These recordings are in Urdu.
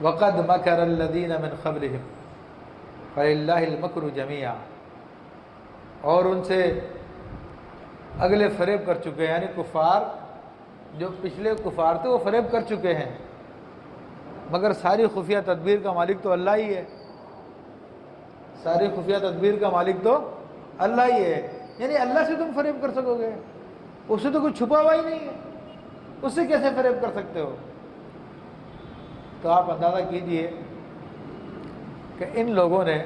وَقَدْ مَكَرَ الَّذِينَ مِنْ قَبْلِهِمْ فَلِلَّهِ الْمَكْرُ جَمِيعًا، اور ان سے اگلے فریب کر چکے ہیں، یعنی کفار جو پچھلے کفار تھے وہ فریب کر چکے ہیں، مگر ساری خفیہ تدبیر کا مالک تو اللہ ہی ہے، ساری خفیہ تدبیر کا مالک تو اللہ ہی ہے۔ یعنی اللہ سے تم فریب کر سکو گے؟ اس سے تو کچھ چھپا ہوا ہی نہیں ہے، اس سے کیسے فریب کر سکتے ہو؟ تو آپ اندازہ کیجئے کہ ان لوگوں نے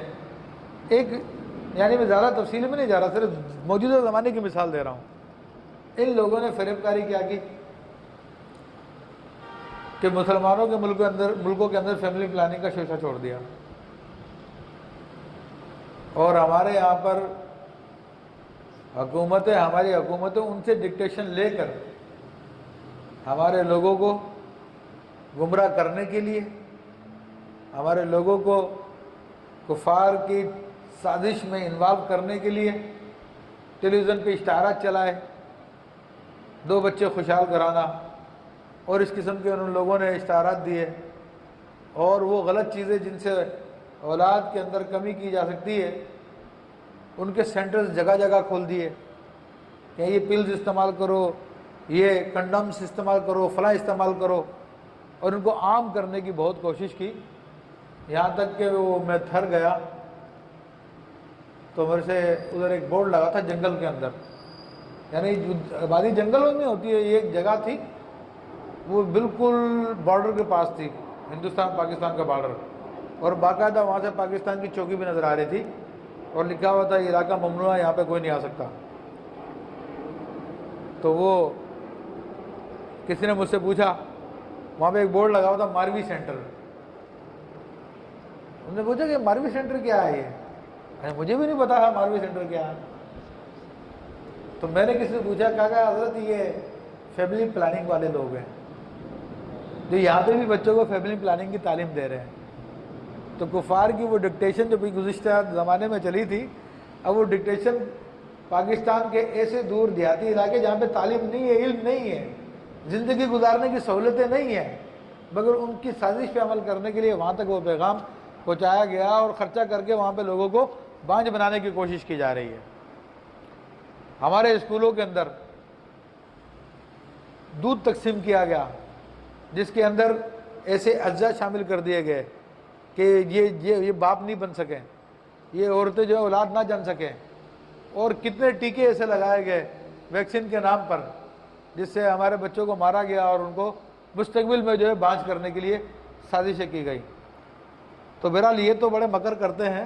ایک، یعنی میں زیادہ تفصیل میں نہیں جا رہا، صرف موجودہ زمانے کی مثال دے رہا ہوں، ان لوگوں نے فریب کاری کیا کی کہ مسلمانوں کے ملکوں کے اندر فیملی پلاننگ کا شوشہ چھوڑ دیا، اور ہمارے یہاں پر ہماری حکومتیں ان سے ڈکٹیشن لے کر ہمارے لوگوں کو گمراہ کرنے کے لیے، ہمارے لوگوں کو کفار کی سازش میں انوالو کرنے کے لیے ٹیلی ویژن پہ اشتہارات چلائے، 2 بچے خوشحال کرانا، اور اس قسم کے ان لوگوں نے اشتہارات دیے، اور وہ غلط چیزیں جن سے اولاد کے اندر کمی کی جا سکتی ہے ان کے سینٹرز جگہ جگہ کھول دیے کہ یہ پلز استعمال کرو، یہ کنڈمز استعمال کرو، فلاں استعمال کرو، اور ان کو عام کرنے کی بہت کوشش کی، یہاں تک کہ وہ میں تھر گیا تو میرے سے ادھر ایک بورڈ لگا تھا جنگل کے اندر، یعنی آبادی جنگلوں میں ہوتی ہے، یہ ایک جگہ تھی وہ بالکل بارڈر کے پاس تھی، ہندوستان پاکستان کا بارڈر، اور باقاعدہ وہاں سے پاکستان کی چوکی بھی نظر آ رہی تھی، اور لکھا ہوا تھا یہ علاقہ ممنوع ہے، یہاں پہ کوئی نہیں آ سکتا۔ تو وہ کسی نے مجھ سے پوچھا، وہاں پہ ایک بورڈ لگا ہوا تھا ماروی سینٹر، انہوں نے پوچھا کہ ماروی سینٹر کیا ہے یہ؟ مجھے بھی نہیں پتا تھا ماروی سینٹر کیا ہے۔ تو میں نے کسی سے پوچھا، کہا کہ حضرت یہ فیملی پلاننگ والے لوگ ہیں جو یہاں پہ بھی بچوں کو فیملی پلاننگ کی تعلیم دے رہے ہیں۔ تو کفار کی وہ ڈکٹیشن جو گزشتہ زمانے میں چلی تھی، اب وہ ڈکٹیشن پاکستان کے ایسے دور دیہاتی علاقے جہاں پہ تعلیم نہیں ہے، علم نہیں ہے، زندگی گزارنے کی سہولتیں نہیں ہیں، مگر ان کی سازش پہ عمل کرنے کے لیے وہاں تک وہ پیغام پہنچایا گیا، اور خرچہ کر کے وہاں پہ لوگوں کو بانجھ بنانے کی کوشش کی جا رہی ہے۔ ہمارے اسکولوں کے اندر دودھ تقسیم کیا گیا جس کے اندر ایسے اجزاء شامل کر دیے گئے کہ یہ باپ نہیں بن سکیں، یہ عورتیں جو اولاد نہ جن سکیں، اور کتنے ٹیکے ایسے لگائے گئے ویکسین کے نام پر جس سے ہمارے بچوں کو مارا گیا، اور ان کو مستقبل میں جو ہے بانجھ کرنے کے لیے سازشیں کی گئی۔ تو بہرحال یہ تو بڑے مکر کرتے ہیں،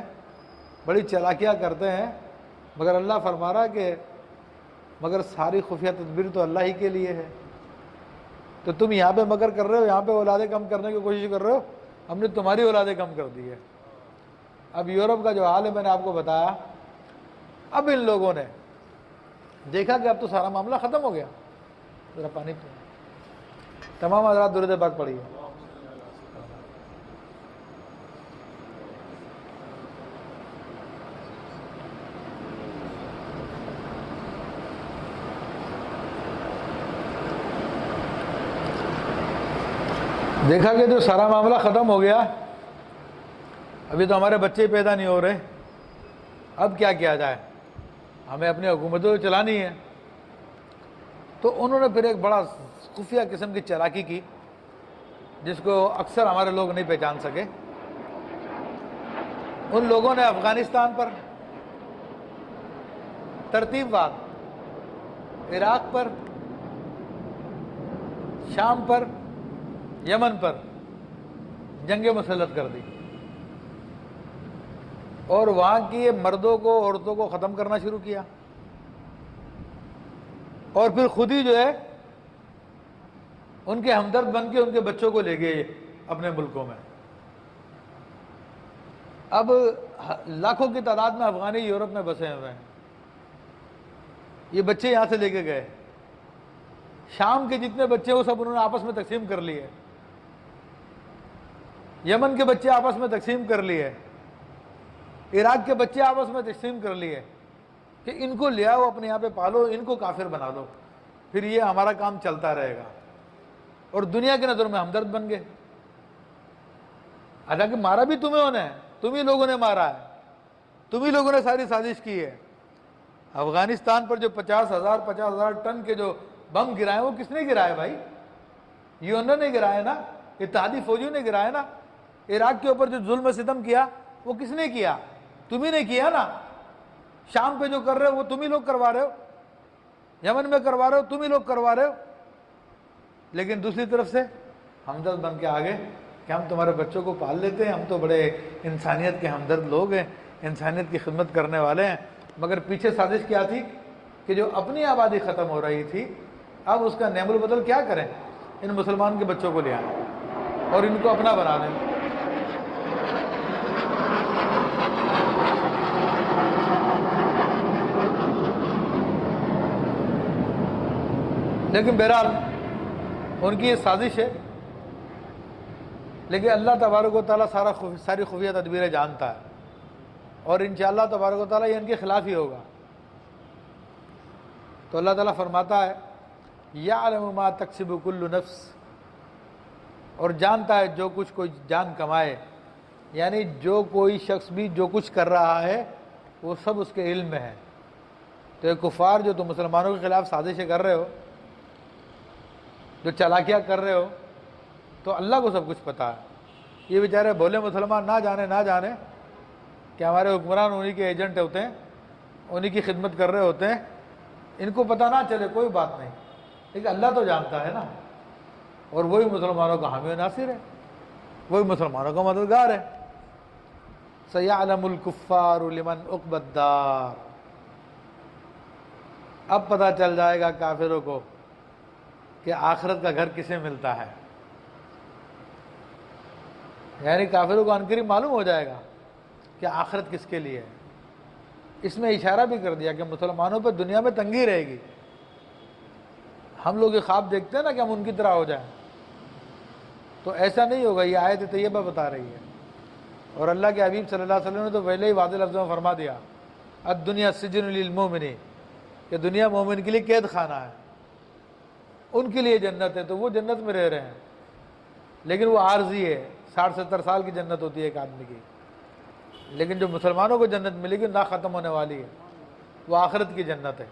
بڑی چالاکیاں کرتے ہیں، مگر اللہ فرما رہا کہ مگر ساری خفیہ تدبیر تو اللہ ہی کے لیے ہے۔ تو تم یہاں پہ مکر کر رہے ہو، یہاں پہ اولادیں کم کرنے کی کوشش کر رہے ہو، ہم نے تمہاری اولادیں کم کر دی ہے۔ اب یورپ کا جو حال ہے میں نے آپ کو بتایا، اب ان لوگوں نے دیکھا کہ اب تو سارا معاملہ ختم ہو گیا، ذرا پانی پہ تمام حضرات درود پاک پڑھیے۔ دیکھا کہ جو سارا معاملہ ختم ہو گیا، ابھی تو ہمارے بچے پیدا نہیں ہو رہے، اب کیا کیا جائے، ہمیں اپنی حکومتوں کو چلانی ہے۔ تو انہوں نے پھر ایک بڑا خفیہ قسم کی چالاکی کی جس کو اکثر ہمارے لوگ نہیں پہچان سکے۔ ان لوگوں نے افغانستان پر، ترتیب وار عراق پر، شام پر، یمن پر جنگیں مسلط کر دی، اور وہاں کی مردوں کو عورتوں کو ختم کرنا شروع کیا، اور پھر خود ہی جو ہے ان کے ہمدرد بن کے ان کے بچوں کو لے گئے اپنے ملکوں میں۔ اب لاکھوں کی تعداد میں افغانی یورپ میں بسے ہوئے ہیں، یہ بچے یہاں سے لے کے گئے، شام کے جتنے بچے وہ سب انہوں نے آپس میں تقسیم کر لیے، یمن کے بچے آپس میں تقسیم کر لیے، عراق کے بچے آپس میں تقسیم کر لیے کہ ان کو لے آؤ اپنے یہاں پہ پالو، ان کو کافر بنا دو، پھر یہ ہمارا کام چلتا رہے گا، اور دنیا کی نظر میں ہمدرد بن گئے۔ حالانکہ مارا بھی تمہیں ہے، تم ہی لوگوں نے مارا ہے، تم ہی لوگوں نے ساری سازش کی ہے۔ افغانستان پر جو 50,000 ٹن کے جو بم گرائے وہ کس نے گرائے بھائی؟ یونین نے گرائے نا، اتحادی فوجیوں نے گرائے نا۔ عراق کے اوپر جو ظلم و ستم کیا وہ کس نے کیا؟ تم ہی نے کیا نا۔ شام پہ جو کر رہے ہو وہ تم ہی لوگ کروا رہے ہو، یمن میں کروا رہے ہو تم ہی لوگ کروا رہے ہو۔ لیکن دوسری طرف سے ہمدرد بن کے آگے کہ ہم تمہارے بچوں کو پال لیتے ہیں، ہم تو بڑے انسانیت کے ہمدرد لوگ ہیں، انسانیت کی خدمت کرنے والے ہیں۔ مگر پیچھے سازش کیا تھی کہ جو اپنی آبادی ختم ہو رہی تھی اب اس کا نعم البدل کیا کریں؟ ان مسلمان کے بچوں کو لے آئیں اور ان کو اپنا بنا دیں۔ لیکن بہرحال ان کی یہ سازش ہے، لیکن اللہ تبارک و تعالیٰ ساری خفیہ تدبیریں جانتا ہے، اور انشاءاللہ تبارک و تعالیٰ یہ ان کے خلاف ہی ہوگا۔ تو اللہ تعالیٰ فرماتا ہے یعلم ما تکسب کل نفس، اور جانتا ہے جو کچھ کوئی جان کمائے، یعنی جو کوئی شخص بھی جو کچھ کر رہا ہے وہ سب اس کے علم میں ہے۔ تو یہ کفار جو تم مسلمانوں کے خلاف سازشیں کر رہے ہو، جو چالاکیاں کر رہے ہو، تو اللہ کو سب کچھ پتہ ہے۔ یہ بیچارے بھولے مسلمان نہ جانے کہ ہمارے حکمران انہی کے ایجنٹ ہوتے ہیں، انہی کی خدمت کر رہے ہوتے ہیں، ان کو پتہ نہ چلے کوئی بات نہیں، لیکن اللہ تو جانتا ہے نا، اور وہی مسلمانوں کا حامی و ناصر ہے، وہی مسلمانوں کا مددگار ہے۔ سَيَعْلَمُ الْكُفَّارُ لِمَنْ عُقْبَى الدَّارِ، اب پتہ چل جائے گا کافروں کو کہ آخرت کا گھر کسے ملتا ہے، یعنی کافروں کو عنقریب معلوم ہو جائے گا کہ آخرت کس کے لیے ہے۔ اس میں اشارہ بھی کر دیا کہ مسلمانوں پہ دنیا میں تنگی رہے گی۔ ہم لوگ یہ خواب دیکھتے ہیں نا کہ ہم ان کی طرح ہو جائیں، تو ایسا نہیں ہوگا، یہ آیت طیبہ بتا رہی ہے۔ اور اللہ کے حبیب صلی اللہ علیہ وسلم نے تو پہلے ہی واضح لفظوں میں فرما دیا الدنیا سجن للمؤمن، کہ دنیا مومن کے لیے قید خانہ ہے، ان کے لیے جنت ہے، تو وہ جنت میں رہ رہے ہیں، لیکن وہ عارضی ہے، 60-70 سال کی جنت ہوتی ہے ایک آدمی کی۔ لیکن جو مسلمانوں کو جنت ملے گی نہ ختم ہونے والی ہے، وہ آخرت کی جنت ہے۔